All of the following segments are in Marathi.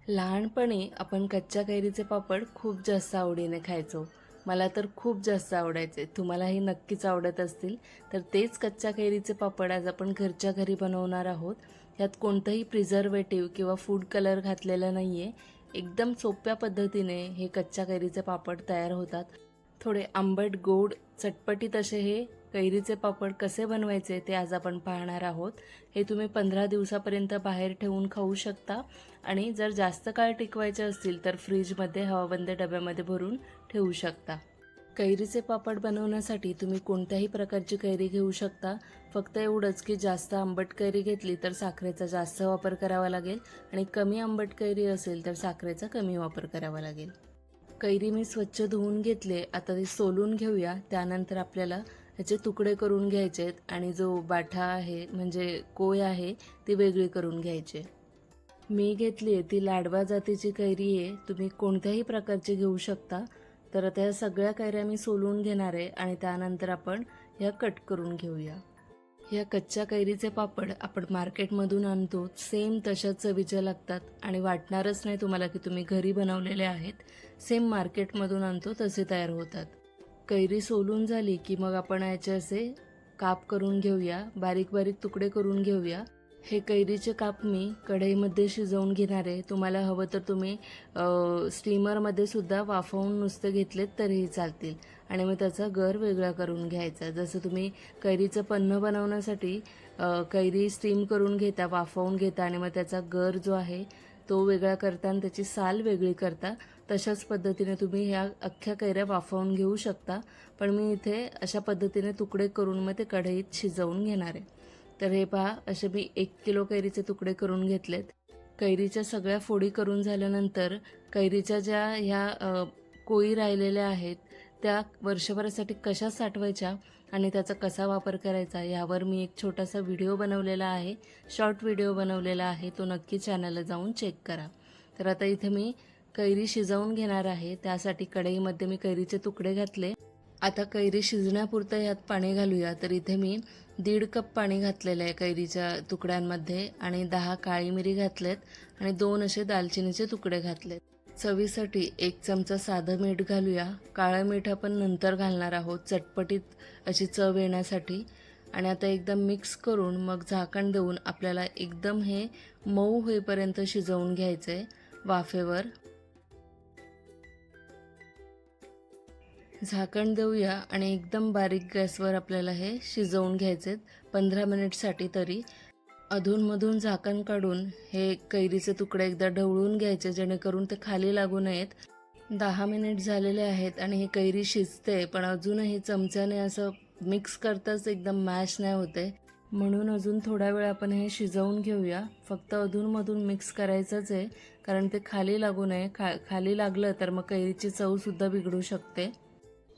लहानपणी आपण कच्च्या कैरीचे पापड खूप जास्त आवडीने खायचो. मला तर खूप जास्त आवडायचे. तुम्हालाही नक्कीच आवडत असतील. तर तेच कच्च्या कैरीचे पापड आज आपण घरच्या घरी बनवणार आहोत. यात कोणतंही प्रिझर्वेटिव्ह किंवा फूड कलर घातलेला नाही आहे. एकदम सोप्या पद्धतीने हे कच्च्या कैरीचे पापड तयार होतात. थोडे आंबट, गोड, चटपटीत असे हे कैरीचे पापड कसे बनवायचे ते आज आपण पाहणार आहोत. हे तुम्ही 15 दिवसापर्यंत बाहेर ठेवून खाऊ शकता आणि जर जास्त काळ टिकवायचे असतील तर फ्रीजमध्ये हवाबंद डब्यामध्ये भरून ठेवू शकता. कैरीचे पापड बनवण्यासाठी तुम्ही कोणत्याही प्रकारची कैरी घेऊ शकता. फक्त एवढंच की जास्त आंबट कैरी घेतली तर साखरेचा जास्त वापर करावा लागेल आणि कमी आंबट कैरी असेल तर साखरेचा कमी वापर करावा लागेल. कैरी मी स्वच्छ धुवून घेतले. आता ती सोलून घेऊया. त्यानंतर आपल्याला ह्याचे तुकडे करून घ्यायचे आहेत आणि जो बाठा आहे म्हणजे कोय आहे ती वेगळी करून घ्यायची. मी घेतली आहे ती लाडवा जातीची कैरी आहे. तुम्ही कोणत्याही प्रकारची घेऊ शकता. तर आता या सगळ्या कैऱ्या मी सोलून घेणार आहे आणि त्यानंतर आपण ह्या कट करून घेऊया. या कच्च्या कैरीचे पापड आपण मार्केटमधून आणतो, सेम तशाच चवीचे लागतात आणि वाटणारच नाही तुम्हाला की तुम्ही घरी बनवलेले आहेत. सेम मार्केटमधून आणतो तसे तयार होतात. कैरी सोलून झाली की मग आपण याचे असे काप करून घेऊया, बारीक बारीक तुकडे करून घेऊया. हे कैरीचे काप मी कढईमध्ये शिजवून घेणार आहे. तुम्हाला हवं तर तुम्ही स्टीमरमध्ये सुद्धा वाफवून नुसते घेतलेत तरीही चालतील आणि मग त्याचा गर वेगळा करून घ्यायचा. जसं तुम्ही कैरीचं पन्हं बनवण्यासाठी कैरी स्टीम करून घेता, वाफवून घेता आणि मग त्याचा गर जो आहे तो वेगळा करता आणि त्याची साल वेगळी करता, तशाच पद्धतीने तुम्ही ह्या अख्ख्या कैऱ्या वाफवून घेऊ शकता. पण मी इथे अशा पद्धतीने तुकडे करून मग ते कढईत शिजवून घेणार आहे. तर हे पहा, असे मी 1 किलो कैरीचे तुकडे करून घेतलेत. कैरीच्या सगळ्या फोडी करून झाल्यानंतर कैरीच्या ज्या ह्या कोळी राहिलेल्या आहेत त्या वर्षभरासाठी कशा साठवायच्या आणि त्याचा कसा वापर करायचा यावर मी एक छोटासा व्हिडिओ बनवलेला आहे, शॉर्ट व्हिडिओ बनवलेला आहे. तो नक्की चॅनलला जाऊन चेक करा. तर आता इथे मी कैरी शिजवून घेणार आहे. त्यासाठी कढईमध्ये मी कैरीचे तुकडे घातले. आता कैरी शिजण्यापुरतं यात पाणी घालूया. तर इथे मी 1.5 कप पाणी घातलेलं आहे कैरीच्या तुकड्यांमध्ये आणि 10 काळी मिरी घातलेत आणि 2 असे दालचिनीचे तुकडे घातलेत. चवीसाठी 1 चमचा साधं मीठ घालूया. काळं मीठ आपण नंतर घालणार आहोत चटपटीत अशी चव येण्यासाठी. आणि आता एकदम मिक्स करून मग झाकण देऊन आपल्याला एकदम हे मऊ होईपर्यंत शिजवून घ्यायचं आहे वाफेवर. झाकण देऊया आणि एकदम बारीक गॅसवर आपल्याला हे शिजवून घ्यायचे 15 मिनिटसाठी तरी. अधूनमधून झाकण काढून हे कैरीचे तुकडे एकदा ढवळून घ्यायचे जेणेकरून ते खाली लागू नयेत. 10 मिनिट झालेले आहेत आणि हे कैरी शिजते पण अजूनही चमच्याने असं मिक्स करताच एकदम मॅश नाही होते. म्हणून अजून थोडा वेळ आपण हे शिजवून घेऊया. फक्त अधूनमधून मिक्स करायचंच आहे कारण ते खाली लागू नये. खाली लागलं तर मग कैरीची चवसुद्धा बिघडू शकते.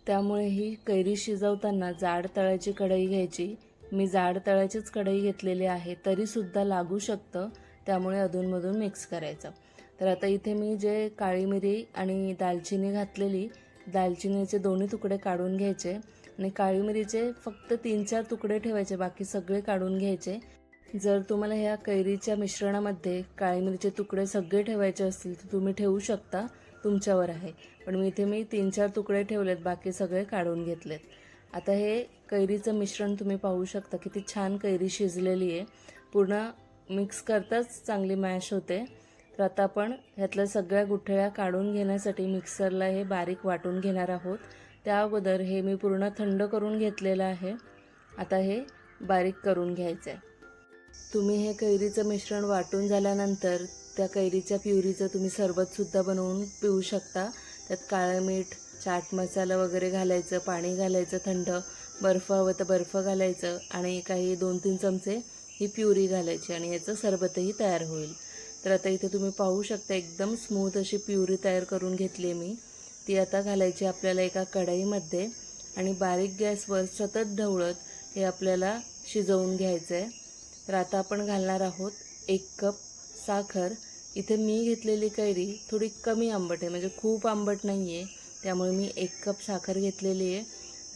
त्यामुळे ही कैरी शिजवताना जाड तळ्याची कढई घ्यायची. मी जाड तळ्याचीच कढई घेतलेली आहे, तरीसुद्धा लागू शकतं. त्यामुळे अधूनमधून मिक्स करायचं. तर आता इथे मी जे काळी मिरी आणि दालचिनी घातलेली, दालचिनीचे दोन्ही तुकडे काढून घ्यायचे आणि काळी मिरीचे फक्त 3-4 तुकडे ठेवायचे, बाकी सगळे काढून घ्यायचे. जर तुम्हाला ह्या कैरीच्या मिश्रणामध्ये काळी मिरीचे तुकडे सगळे ठेवायचे असतील तर तुम्ही ठेवू शकता, तुमच्यावर आहे. पण मी इथे 3-4 तुकडे ठेवलेत, बाकी सगळे काढून घेतलेत. आता हे कैरीचं मिश्रण तुम्ही पाहू शकता किती छान कैरी शिजलेली आहे. पूर्ण मिक्स करताच चांगली मॅश होते. तर आता आपण ह्यातल्या सगळ्या गुठळ्या काढून घेण्यासाठी मिक्सरला हे बारीक वाटून घेणार आहोत. त्या अगोदर हे मी पूर्ण थंड करून घेतलेलं आहे. आता हे बारीक करून घ्यायचं आहे. तुम्ही हे कैरीचं मिश्रण वाटून झाल्यानंतर त्या कैरीच्या प्युरीचं तुम्ही सरबतसुद्धा बनवून पिऊ शकता. त्यात काळं मीठ, चाट मसाला वगैरे घालायचं, पाणी घालायचं थंड, बर्फ हवं तर बर्फ घालायचं आणि काही 2-3 चमचे ही प्युरी घालायची आणि याचं सरबतही तयार होईल. तर आता इथे तुम्ही पाहू शकता एकदम स्मूथ अशी प्युरी तयार करून घेतली मी. ती आता घालायची आपल्याला एका कढईमध्ये आणि बारीक गॅसवर सतत ढवळत हे आपल्याला शिजवून घ्यायचं आहे. तर आता आपण घालणार आहोत 1 कप साखर. इथे मी घेतलेली कैरी थोडी कमी आंबट आहे, म्हणजे खूप आंबट नाही आहे. त्यामुळे मी 1 कप साखर घेतलेली आहे.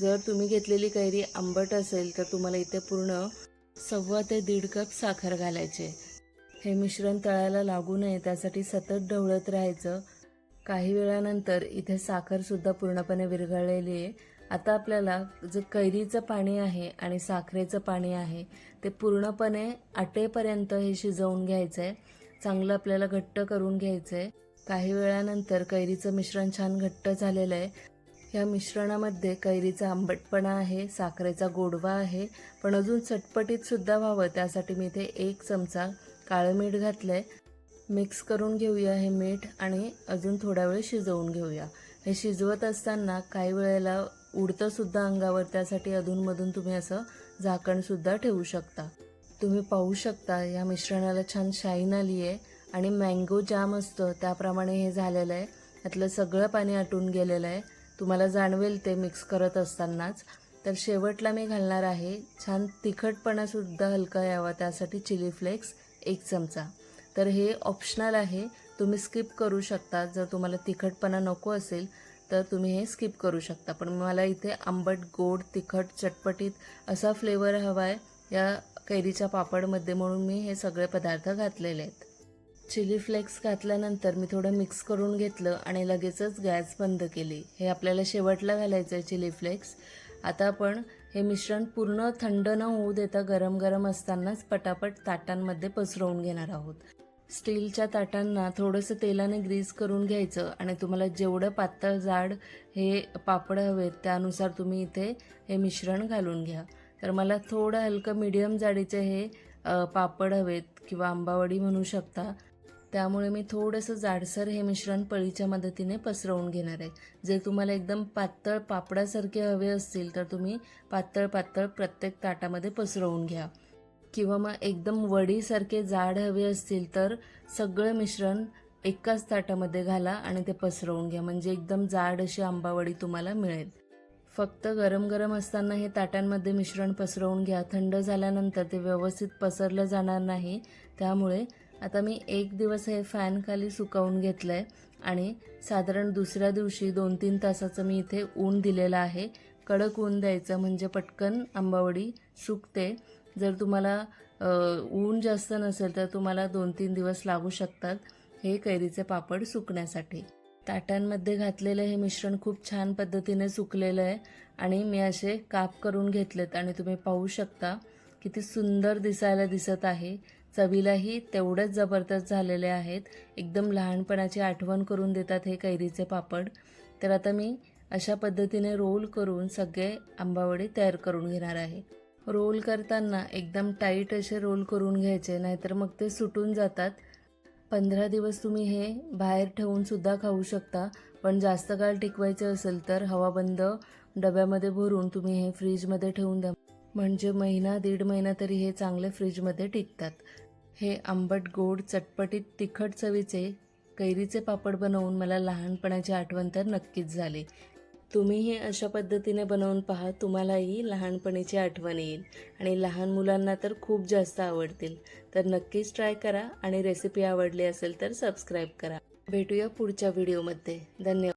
जर तुम्ही घेतलेली कैरी आंबट असेल तर तुम्हाला इथे पूर्ण 1.25 ते 1.5 कप साखर घालायची आहे. हे मिश्रण तळाला लागू नये त्यासाठी सतत ढवळत राहायचं. काही वेळानंतर इथे साखरसुद्धा पूर्णपणे विरघळलेली आहे. आता आपल्याला जे कैरीचं पाणी आहे आणि साखरेचं पाणी आहे ते पूर्णपणे आटेपर्यंत हे शिजवून घ्यायचं आहे. चांगलं आपल्याला घट्ट करून घ्यायचं आहे. काही वेळानंतर कैरीचं मिश्रण छान घट्ट झालेलं आहे. या मिश्रणामध्ये कैरीचा आंबटपणा आहे, साखरेचा गोडवा आहे, पण अजून चटपटीतसुद्धा व्हावं त्यासाठी मी इथे 1 चमचा काळं मीठ घातलं आहे. मिक्स करून घेऊया हे मीठ आणि अजून थोडा वेळ शिजवून घेऊया. हे शिजवत असताना काही वेळेला उडतंसुद्धा अंगावर, त्यासाठी अधूनमधून तुम्ही असं झाकणसुद्धा ठेवू शकता. तुम्ही पाहू शकता या मिश्रणाला छान शाईन आली आहे आणि मँगो जाम असतं त्याप्रमाणे हे झालेलं आहे. यातलं सगळं पाणी आटून गेलेलं आहे. तुम्हाला जाणवेल ते मिक्स करत असतानाच. तर शेवटला मी घालणार आहे छान तिखटपणासुद्धा हलका यावा त्यासाठी चिली फ्लेक्स 1 चमचा. तर हे ऑप्शनल आहे, तुम्ही स्किप करू शकता. जर तुम्हाला तिखटपणा नको असेल तर तुम्ही हे स्किप करू शकता. पण मला इथे आंबट, गोड, तिखट, चटपटीत असा फ्लेवर हवा आहे या कैरीच्या पापडमध्ये, म्हणून मी हे सगळे पदार्थ घातलेले आहेत. चिली फ्लेक्स घातल्यानंतर मी थोडं मिक्स करून घेतलं आणि लगेचच गॅस बंद केली. हे आपल्याला शेवटला घालायचं आहे चिली फ्लेक्स. आता आपण हे मिश्रण पूर्ण थंड न होऊ देता गरम गरम असतानाच पटापट ताटांमध्ये पसरवून घेणार आहोत. स्टीलच्या ताटांना थोडंसं तेलाने ग्रीस करून घ्यायचं आणि तुम्हाला जेवढं पातळ जाड हे पापड हवेत त्यानुसार तुम्ही इथे हे मिश्रण घालून घ्या. तर मला थोडं हलकं मीडियम जाडीचे हे पापड हवेत किंवा आंबावडी म्हणू शकता. त्यामुळे मी थोडंसं जाडसर हे मिश्रण पळीच्या मदतीने पसरवून घेणार आहे. जर तुम्हाला एकदम पातळ पापडासारखे हवे असतील तर तुम्ही पातळ पातळ प्रत्येक ताटामध्ये पसरवून घ्या, किंवा मग एकदम वडीसारखे जाड हवे असतील तर सगळं मिश्रण एकाच ताटामध्ये घाला आणि ते पसरवून घ्या, म्हणजे एकदम जाड अशी आंबावडी तुम्हाला मिळेल. फक्त गरम गरम असताना हे ताटांमध्ये मिश्रण पसरवून घ्या. थंड झाल्यानंतर ते व्यवस्थित पसरलं जाणार नाही. त्यामुळे आता मी 1 दिवस हे फॅनखाली सुकवून घेतलं आहे आणि साधारण दुसऱ्या दिवशी 2-3 तासाचं मी इथे ऊन दिलेलं आहे. कडक ऊन द्यायचं म्हणजे पटकन आंबावडी सुकते. जर तुम्हाला ऊन जास्त नसेल तर तुम्हाला 2-3 दिवस लागू शकतात हे कैरीचे पापड सुकण्यासाठी. ताटांमध्ये घातलेलं हे मिश्रण खूप छान पद्धतीने सुकलेलं आहे आणि मी असे काप करून घेतलेत आणि तुम्ही पाहू शकता किती सुंदर दिसायला दिसत आहे. चवीलाही तेवढेच जबरदस्त झालेले आहेत. एकदम लहानपणाची आठवण करून देतात हे कैरीचे पापड. तर आता मी अशा पद्धतीने रोल करून सगळे आंबावडी तयार करून घेणार आहे. रोल करताना एकदम टाईट असे रोल करून घ्यायचे, नाहीतर मग ते सुटून जातात. 15 दिवस तुम्ही हे बाहेर ठेवूनसुद्धा खाऊ शकता, पण जास्त काळ टिकवायचं असेल तर हवाबंद डब्यामध्ये भरून तुम्ही हे फ्रीजमध्ये ठेवून द्या, म्हणजे 1-1.5 महिना तरी हे चांगले फ्रीजमध्ये टिकतात. हे आंबट, गोड, चटपटीत, तिखट चवीचे कैरीचे पापड बनवून मला लहानपणाची आठवण तर नक्कीच झाली. तुम्हीही अशा पद्धतीने बनवून पहा, तुम्हालाही लहानपणीची आठवण येईल आणि लहान मुलांना तर खूप जास्त आवडतील. तर नक्कीच ट्राय करा आणि रेसिपी आवडली असेल तर सबस्क्राईब करा. भेटूया पुढच्या व्हिडिओमध्ये. धन्यवाद.